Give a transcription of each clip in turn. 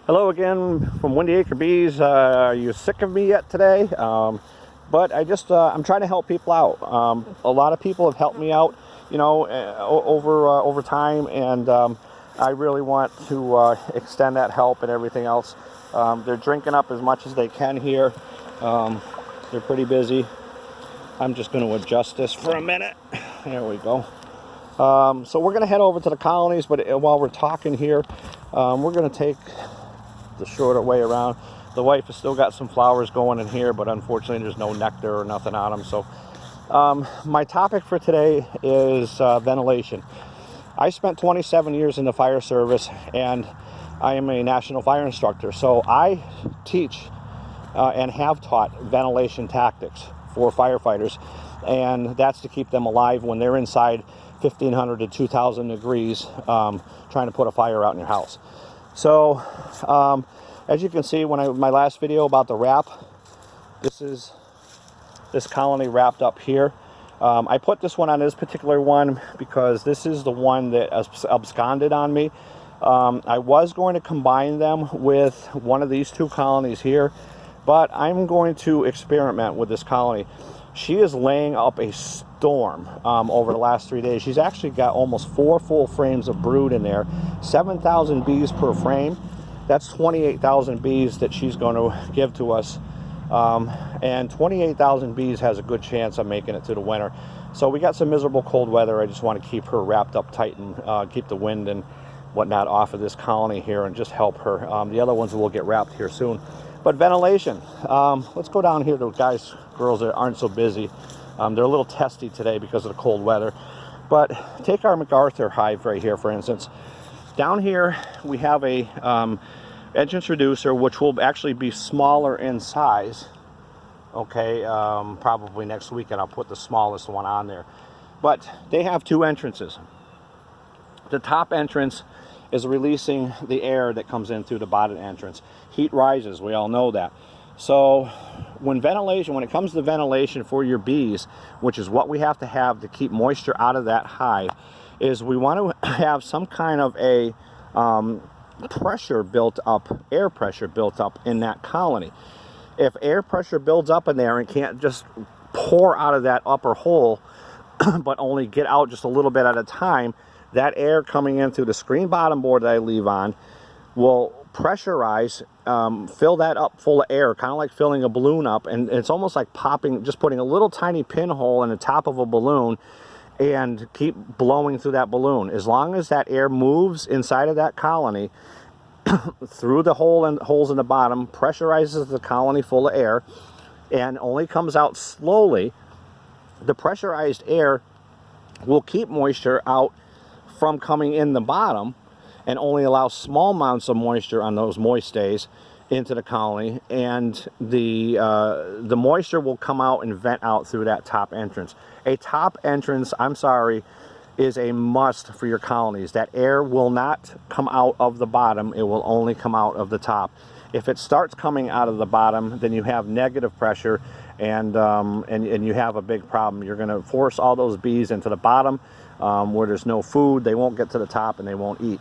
Hello again from Windy Acre Bees. Are you sick of me yet today? But I'm trying to help people out. A lot of people have helped me out, over time, and I really want to extend that help and everything else. They're drinking up as much as they can here. They're pretty busy. I'm just going to adjust this for a minute. There we go. So we're going to head over to the colonies, but while we're talking here, we're going to take the shorter way around. The wife has still got some flowers going in here, but unfortunately there's no nectar or nothing on them. So my topic for today is ventilation. I spent 27 years in the fire service, and I am a national fire instructor. So I teach and have taught ventilation tactics for firefighters, and that's to keep them alive when they're inside 1,500 to 2,000 degrees trying to put a fire out in your house. So as you can see, my last video about the wrap, this is this colony wrapped up here. I put this one on this particular one because this is the one that absconded on me. I was going to combine them with one of these two colonies here, but I'm going to experiment with this colony. She is laying up a storm over the last 3 days. She's actually got almost 4 full frames of brood in there, 7,000 bees per frame. That's 28,000 bees that she's going to give to us. And 28,000 bees has a good chance of making it through the winter. So we got some miserable cold weather. I just want to keep her wrapped up tight and keep the wind and whatnot off of this colony here and just help her. The other ones will get wrapped here soon. But ventilation, let's go down here to guys, girls that aren't so busy. They're a little testy today because of the cold weather. But take our MacArthur hive right here, for instance. Down here we have a entrance reducer, which will actually be smaller in size. Okay, probably next week, and I'll put the smallest one on there. But they have 2 entrances. The top entrance is releasing the air that comes in through the bottom entrance. Heat rises, we all know that. So when it comes to ventilation for your bees, which is what we have to keep moisture out of that hive, is we want to have some kind of a pressure built up, air pressure built up in that colony. If air pressure builds up in there and can't just pour out of that upper hole, but only get out just a little bit at a time, that air coming in through the screen bottom board that I leave on will pressurize, fill that up full of air, kind of like filling a balloon up, and it's almost like popping, just putting a little tiny pinhole in the top of a balloon and keep blowing through that balloon. As long as that air moves inside of that colony through the holes in the bottom, pressurizes the colony full of air, and only comes out slowly, the pressurized air will keep moisture out from coming in the bottom and only allow small amounts of moisture on those moist days into the colony, and the moisture will come out and vent out through that top entrance. A top entrance, I'm sorry, is a must for your colonies. That air will not come out of the bottom, it will only come out of the top. If it starts coming out of the bottom, then you have negative pressure, and you have a big problem. You're going to force all those bees into the bottom where there's no food. They won't get to the top and they won't eat.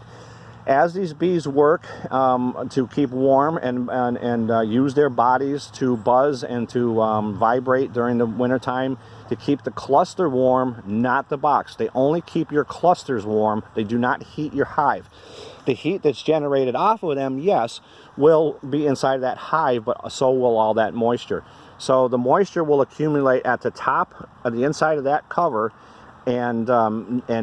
As these bees work to keep warm and use their bodies to buzz and to vibrate during the wintertime to keep the cluster warm, not the box. They only keep your clusters warm. They do not heat your hive. The heat that's generated off of them, yes, will be inside of that hive, but so will all that moisture. So the moisture will accumulate at the top of the inside of that cover and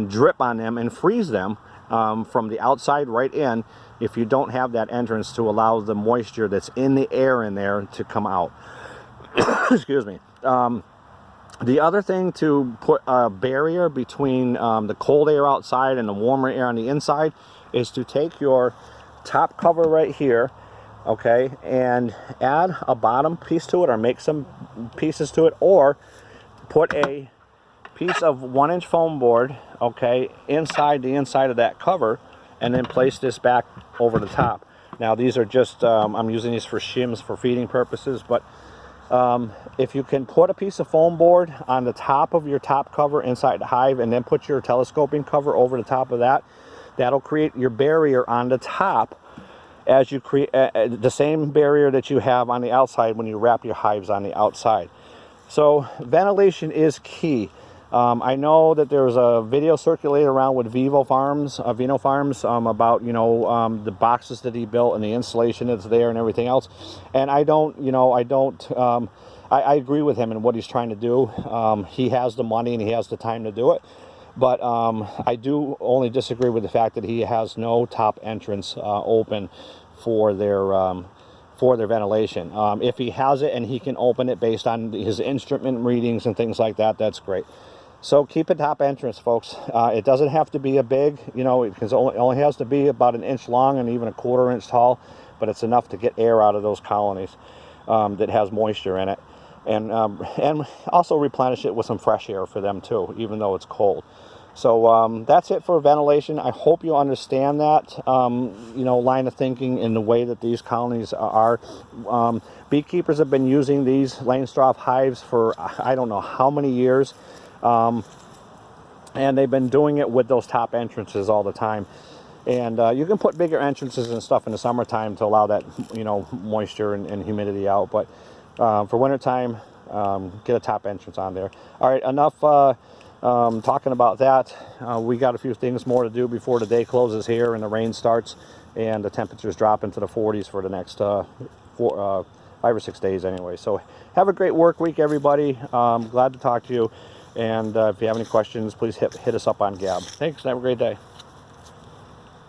drip on them and freeze them from the outside right in if you don't have that entrance to allow the moisture that's in the air in there to come out. Excuse me. The other thing to put a barrier between the cold air outside and the warmer air on the inside is to take your top cover right here, okay, and add a bottom piece to it, or make some pieces to it, or put a piece of 1-inch foam board, okay, inside of that cover, and then place this back over the top. Now these are just I'm using these for shims for feeding purposes, but if you can put a piece of foam board on the top of your top cover inside the hive, and then put your telescoping cover over the top of that, that'll create your barrier on the top as you create the same barrier that you have on the outside when you wrap your hives on the outside. So ventilation is key. I know that there's a video circulated around with Vino Farms about, you know, the boxes that he built and the insulation that's there and everything else. And I don't, you know, I agree with him in what he's trying to do. He has the money and he has the time to do it. But I do only disagree with the fact that he has no top entrance open for their ventilation. If he has it and he can open it based on his instrument readings and things like that, that's great. So keep a top entrance, folks. It doesn't have to be a big, you know, it only has to be about 1 inch long and even 1/4 inch tall, but it's enough to get air out of those colonies that has moisture in it. And also replenish it with some fresh air for them too, even though it's cold. So that's it for ventilation. I hope you understand that, you know, line of thinking in the way that these colonies are. Beekeepers have been using these Langstroth hives for I don't know how many years. And they've been doing it with those top entrances all the time. And you can put bigger entrances and stuff in the summertime to allow that, you know, moisture and humidity out. But for wintertime, get a top entrance on there. All right, enough talking about that. We got a few things more to do before the day closes here and the rain starts and the temperatures drop into the 40s for the next 5 or 6 days anyway. So have a great work week, everybody. Glad to talk to you. And if you have any questions, please hit us up on Gab. Thanks, and have a great day.